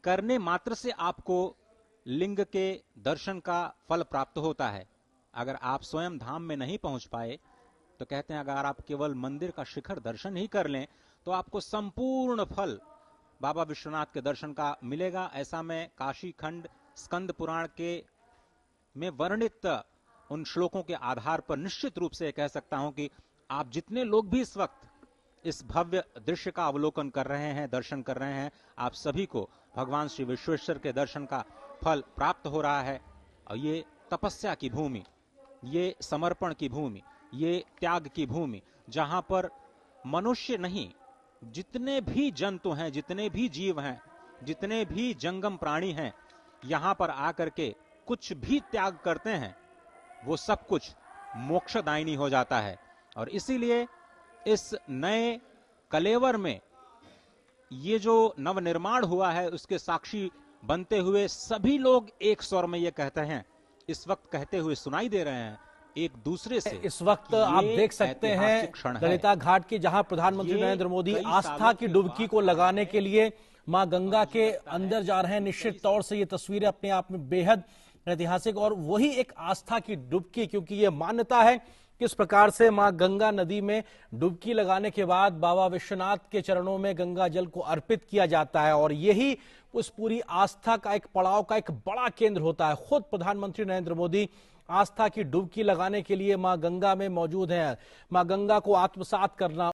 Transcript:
करने मात्र से आपको लिंग के दर्शन का फल प्राप्त होता है। अगर आप स्वयं धाम में नहीं पहुंच पाए तो कहते हैं अगर आप केवल मंदिर का शिखर दर्शन ही कर लें तो आपको संपूर्ण फल बाबा विश्वनाथ के दर्शन का मिलेगा। ऐसा मैं काशी खंड स्कंद पुराण के में वर्णित उन श्लोकों के आधार पर निश्चित रूप से कह सकता हूं कि आप जितने लोग भी इस वक्त इस भव्य दृश्य का अवलोकन कर रहे हैं, दर्शन कर रहे हैं, आप सभी को भगवान श्री विश्वेश्वर के दर्शन का फल प्राप्त हो रहा है। और ये तपस्या की भूमि, ये समर्पण की भूमि, ये त्याग की भूमि, जहां पर मनुष्य नहीं, जितने भी जंतु हैं, जितने भी जीव हैं, जितने भी जंगम प्राणी हैं, यहां पर आकर के कुछ भी त्याग करते हैं वो सब कुछ मोक्षदायिनी हो जाता है। और इसीलिए इस नए कलेवर में ये जो नवनिर्माण हुआ है उसके साक्षी बनते हुए सभी लोग एक स्वर में ये कहते हैं, इस वक्त कहते हुए सुनाई दे रहे हैं एक दूसरे से। इस वक्त आप देख सकते हैं ललिता घाट की, जहां प्रधानमंत्री नरेंद्र मोदी आस्था की डुबकी को लगाने के लिए मां गंगा के अंदर जा रहे हैं। निश्चित तौर से ये तस्वीरें अपने आप में बेहद ऐतिहासिक और वही एक आस्था की डुबकी, क्योंकि ये मान्यता है किस प्रकार से मां गंगा नदी में डुबकी लगाने के बाद बाबा विश्वनाथ के चरणों में गंगा जल को अर्पित किया जाता है और यही उस पूरी आस्था का एक पड़ाव का एक बड़ा केंद्र होता है। खुद प्रधानमंत्री नरेंद्र मोदी आस्था की डुबकी लगाने के लिए मां गंगा में मौजूद हैं। मां गंगा को आत्मसात करना,